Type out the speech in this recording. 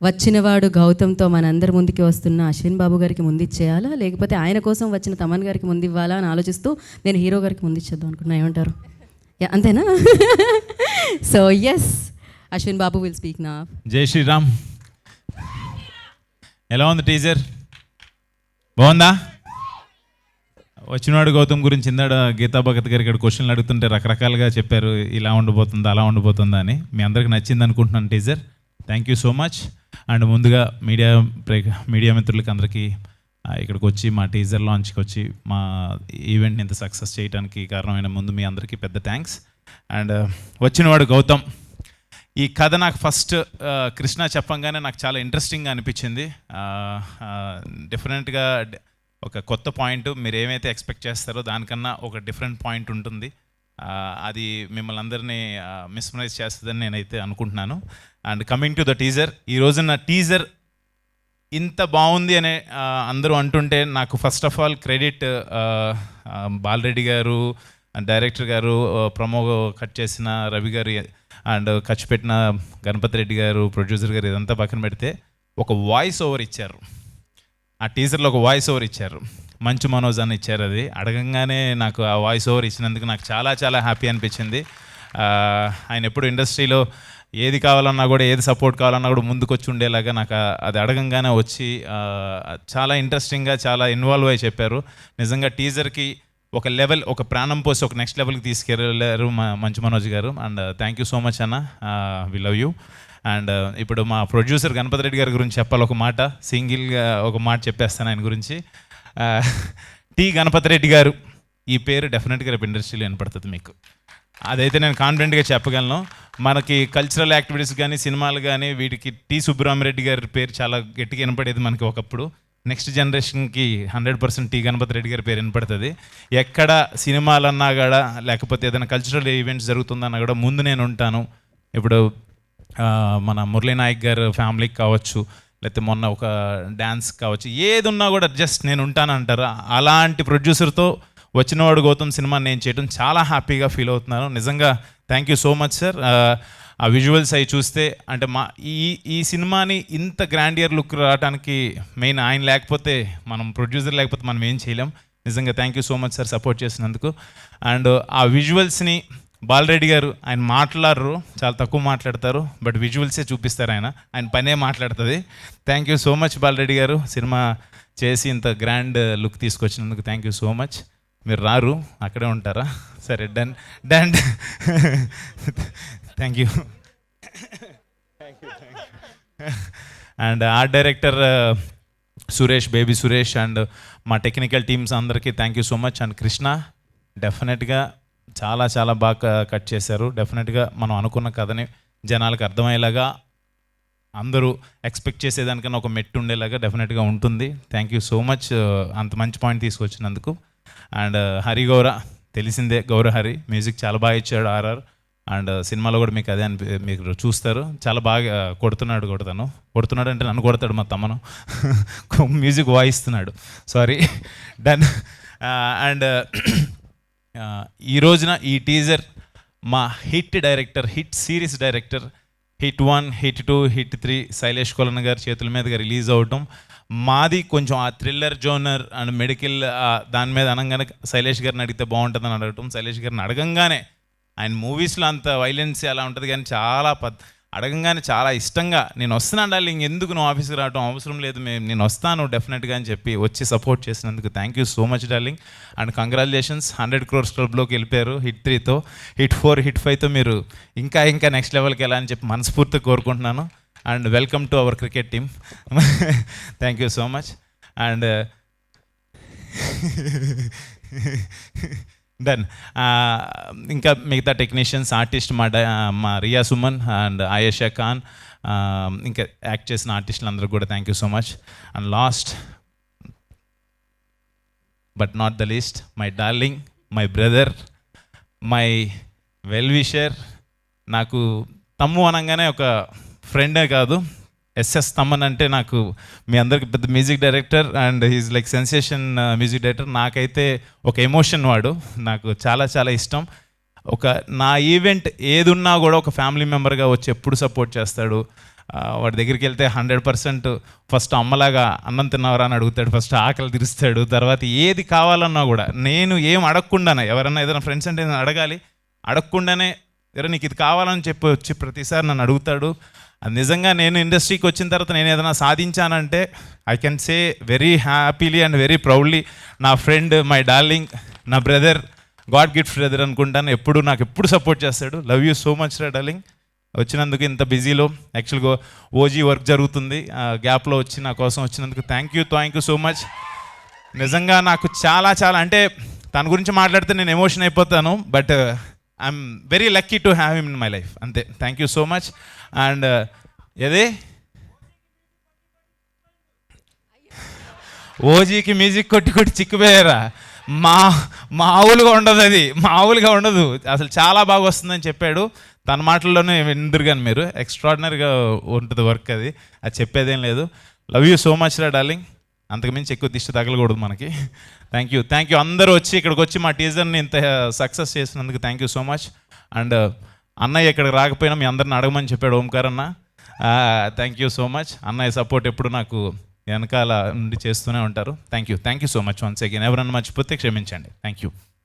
వచ్చినవాడు గౌతమ్తో మనందరి ముందుకి వస్తున్న అశ్విన్ బాబు గారికి ముందు ఇచ్చేయాలా, లేకపోతే ఆయన కోసం వచ్చిన తమన్ గారికి ముందు ఇవ్వాలా అని ఆలోచిస్తూ నేను హీరో గారికి ముందు ఇచ్చేద్దాం అనుకున్నా. ఏమంటారు? అంతేనా? So yes, Ashwin Babu will speak నా. జై శ్రీరామ్. ఎలా ఉంది టీజర్? బాగుందా? వచ్చినవాడు గౌతమ్ గురించి ఇందాడ గీతా భగత్ గారు ఇక్కడ క్వశ్చన్లు అడుగుతుంటే రకరకాలుగా చెప్పారు, ఇలా ఉండిపోతుందా అలా ఉండిపోతుందా అని. మీ అందరికి నచ్చింది అనుకుంటున్నాను teaser. Thank you so much. And ముందుగా మీడియా మిత్రులకి అందరికీ ఇక్కడికి వచ్చి మా టీజర్ లాంచ్కి వచ్చి మా ఈవెంట్ని ఇంత సక్సెస్ చేయడానికి కారణమైన ముందు మీ అందరికీ పెద్ద థ్యాంక్స్. అండ్ వచ్చినవాడు గౌతమ్, ఈ కథ నాకు ఫస్ట్ కృష్ణ చెప్పంగానే నాకు చాలా ఇంట్రెస్టింగ్గా అనిపించింది. డిఫరెంట్గా ఒక కొత్త పాయింట్, మీరు ఏమైతే ఎక్స్పెక్ట్ చేస్తారో దానికన్నా ఒక డిఫరెంట్ పాయింట్ ఉంటుంది. అది మిమ్మల్ని అందరినీ మిస్మరైజ్ చేస్తుందని నేనైతే అనుకుంటున్నాను. And coming to the teaser, ఈ రోజున టీజర్ ఇంత బాగుంది అని అందరూ అంటుంటే నాకు first of all credit Bala Reddy గారు, డైరెక్టర్ గారు, ప్రమో కట్ చేసిన రవి గారు, అండ్ ఖర్చు పెట్టిన గణపతి రెడ్డి గారు, ప్రొడ్యూసర్ గారు, ఇదంతా పక్కన పెడితే ఒక వాయిస్ ఓవర్ ఇచ్చారు. ఆ టీజర్లో ఒక వాయిస్ ఓవర్ ఇచ్చారు, మంచు మనోజ్ అని ఇచ్చారు. అది అడగంగానే నాకు ఆ వాయిస్ ఓవర్ ఇచ్చినందుకు నాకు చాలా చాలా హ్యాపీ అనిపించింది. ఆయన ఎప్పుడు ఇండస్ట్రీలో ఏది కావాలన్నా కూడా, ఏది సపోర్ట్ కావాలన్నా కూడా ముందుకు వచ్చి ఉండేలాగా నాకు అది అడగంగానే వచ్చి చాలా ఇంట్రెస్టింగ్గా చాలా ఇన్వాల్వ్ అయ్యి చెప్పారు. నిజంగా టీజర్కి ఒక లెవెల్, ఒక ప్రాణం పోసి ఒక నెక్స్ట్ లెవెల్కి తీసుకెళ్ళారు మంచు మనోజ్ గారు. And thank you so much అన్న, వి లవ్ యూ. అండ్ ఇప్పుడు మా ప్రొడ్యూసర్ గణపతి రెడ్డి గారి గురించి చెప్పాలి. ఒక మాట, సింగిల్గా ఒక మాట చెప్పేస్తాను ఆయన గురించి. టి గణపతి రెడ్డి గారు, ఈ పేరు డెఫినెట్గా రేపు ఇండస్ట్రీలో వినపడుతుంది మీకు, అదైతే నేను కాన్ఫిడెంట్గా చెప్పగలను. మనకి కల్చరల్ యాక్టివిటీస్ కానీ, సినిమాలు కానీ, వీటికి టి సుబ్బరామరెడ్డి గారి పేరు చాలా గట్టిగా వినపడేది మనకి ఒకప్పుడు. నెక్స్ట్ జనరేషన్కి 100% టి గణపతి రెడ్డి గారి పేరు వినపడుతుంది. ఎక్కడ సినిమాలన్నా కూడా, లేకపోతే ఏదైనా కల్చరల్ ఈవెంట్స్ జరుగుతుందన్నా కూడా ముందు నేను ఉంటాను. ఇప్పుడు మన మురళీ నాయక్ గారు ఫ్యామిలీకి కావచ్చు, లేకపోతే మొన్న ఒక డ్యాన్స్ కావచ్చు, ఏది ఉన్నా కూడా జస్ట్ నేను ఉంటాను అంటారు. అలాంటి ప్రొడ్యూసర్తో వచ్చినవాడు గౌతమ్ సినిమా నేను చేయడం చాలా హ్యాపీగా ఫీల్ అవుతున్నాను. నిజంగా thank you so much sir. ఆ విజువల్స్ అవి చూస్తే అంటే ఈ సినిమాని ఇంత గ్రాండియర్ లుక్ రావడానికి మెయిన్ ఆయన లేకపోతే, మనం ప్రొడ్యూసర్ లేకపోతే మనం ఏం చేయలేం. నిజంగా thank you so much sir support చేసినందుకు. అండ్ ఆ విజువల్స్ని బాలరెడ్డి గారు, ఆయన మాట్లాడరు, చాలా తక్కువ మాట్లాడతారు, బట్ విజువల్సే చూపిస్తారు. ఆయన పనే మాట్లాడుతుంది. Thank you so much Balareddy గారు, సినిమా చేసి ఇంత గ్రాండ్ లుక్ తీసుకొచ్చినందుకు థ్యాంక్ యూ సో మచ్. మీరు రారు, అక్కడే ఉంటారా? సరే, done done. Thank you. And art director Suresh, baby Suresh, and మా టెక్నికల్ టీమ్స్ అందరికీ thank you so much. And Krishna డెఫినెట్గా చాలా చాలా బాగా కట్ చేశారు. డెఫినెట్గా మనం అనుకున్న కథని జనాలకు అర్థమయ్యేలాగా, అందరూ ఎక్స్పెక్ట్ చేసేదానికన్నా ఒక మెట్టు ఉండేలాగా డెఫినెట్గా ఉంటుంది. థ్యాంక్ యూ సో మచ్ అంత మంచి పాయింట్ తీసుకొచ్చినందుకు. అండ్ హరి గౌర, తెలిసిందే, గౌర హరి మ్యూజిక్ చాలా బాగా ఇచ్చాడు ఆర్ఆర్. అండ్ సినిమాలో కూడా మీకు అదే మీరు చూస్తారు, చాలా బాగా కొడుతున్నాడు అంటే నన్ను కొడతాడు మా తమ్మను. మ్యూజిక్ వాయిస్తున్నాడు, సారీ, డన్. అండ్ ఈ రోజున ఈ టీజర్ మా hit director, hit series director, hit 1, hit 2, hit 3 Sailesh Kolanu గారి చేతుల మీదుగా రిలీజ్ అవటం, మాది కొంచెం ఆ థ్రిల్లర్ జోనర్ అండ్ మెడికల్ దాని మీద అనగానే శైలేష్ గారిని అడిగితే బాగుంటుందని అడగటం. శైలేష్ గారిని అడగంగానే, ఆయన మూవీస్లో అంత వైలెన్స్ అలా ఉంటుంది కానీ చాలా అడగంగానే చాలా ఇష్టంగా, నేను వస్తున్నాను డార్లింగ్, ఎందుకు నువ్వు ఆఫీస్కి రావడం అవసరం లేదు, నేను వస్తాను డెఫినెట్గా అని చెప్పి వచ్చి సపోర్ట్ చేసినందుకు thank you so much darling. And congratulations, 100 crores క్లబ్లోకి వెళ్ళిపోయారు. హిట్ 3తో, హిట్ 4, హిట్ 5తో మీరు ఇంకా నెక్స్ట్ లెవెల్కి వెళ్ళాలని చెప్పి మనస్ఫూర్తిగా కోరుకుంటున్నాను. And welcome to our cricket team. Thank you so much. And done. ఇంకా మిగతా టెక్నీషియన్స్, ఆర్టిస్ట్, మా రియా సుమన్ అండ్ ఆయేషా ఖాన్, ఇంకా యాక్ట్ చేసిన ఆర్టిస్టులు అందరూ కూడా thank you so much. And last but not the least, my darling, my brother, my well wisher. నాకు తమ్ము అనగానే ఒక ఫ్రెండే కాదు, ఎస్ఎస్ తమ్మన్ అంటే నాకు మీ అందరికి పెద్ద music director and he's like sensation music director. నాకైతే ఒక ఎమోషన్, వాడు నాకు చాలా చాలా ఇష్టం. ఒక నా ఈవెంట్ ఏదున్నా కూడా ఒక ఫ్యామిలీ మెంబర్గా వచ్చి ఎప్పుడు సపోర్ట్ చేస్తాడు. వాడి దగ్గరికి వెళ్తే 100% ఫస్ట్ అమ్మలాగా అన్నం తిన్నవరా అని అడుగుతాడు, ఫస్ట్ ఆకలి తీరుస్తాడు, తర్వాత ఏది కావాలన్నా కూడా నేను ఏం అడగకుండానే, ఎవరన్నా ఏదైనా ఫ్రెండ్స్ అంటే నేను అడగాలి, అడగకుండానే ఎరా నీకు ఇది కావాలని చెప్పి వచ్చి ప్రతిసారి నన్ను అడుగుతాడు. అది నిజంగా నేను ఇండస్ట్రీకి వచ్చిన తర్వాత నేను ఏదైనా సాధించానంటే I can say very happily and very proudly నా ఫ్రెండ్, మై డార్లింగ్, నా బ్రదర్, గాడ్ గిఫ్ట్ బ్రదర్ అనుకుంటాను. నాకు ఎప్పుడు సపోర్ట్ చేస్తాడు. లవ్ యూ సో మచ్ రా డార్లింగ్. వచ్చినందుకు ఇంత బిజీలో యాక్చువల్గా ఓజీ వర్క్ జరుగుతుంది, గ్యాప్లో వచ్చి నా కోసం వచ్చినందుకు థ్యాంక్ యూ సో మచ్. నిజంగా నాకు చాలా చాలా అంటే తన గురించి మాట్లాడితే నేను ఎమోషన్ అయిపోతాను, but I'm very lucky to have him in my life. అంతే, thank you so much. And ఏదే ఓజీకి మ్యూజిక్ కొట్టి చిక్కుపోయారా, మామూలుగా ఉండదు, అది మామూలుగా ఉండదు, అసలు చాలా బాగా వస్తుందని చెప్పాడు. తన మాటల్లోనే విందురు కానీ మీరు, ఎక్స్ట్రాడినరీగా ఉంటుంది వర్క్, అది చెప్పేదేం లేదు. లవ్ యూ సో మచ్ రా డార్లింగ్. అంతకుమించి ఎక్కువ దిష్టి తగలకూడదు మనకి. థ్యాంక్ యూ అందరూ వచ్చి ఇక్కడికి వచ్చి మా టీజర్ని ఇంత సక్సెస్ చేసినందుకు thank you so much. And అన్నయ్య ఇక్కడికి రాకపోయినా మీ అందరిని అడగమని చెప్పాడు ఓంకార్ అన్న. Thank you so much. అన్నయ్య సపోర్ట్ ఎప్పుడు నాకు వెనకాల నుండి చేస్తూనే ఉంటారు. Thank you so much once again. ఎవరన్నా మర్చిపోతే క్షమించండి. Thank you.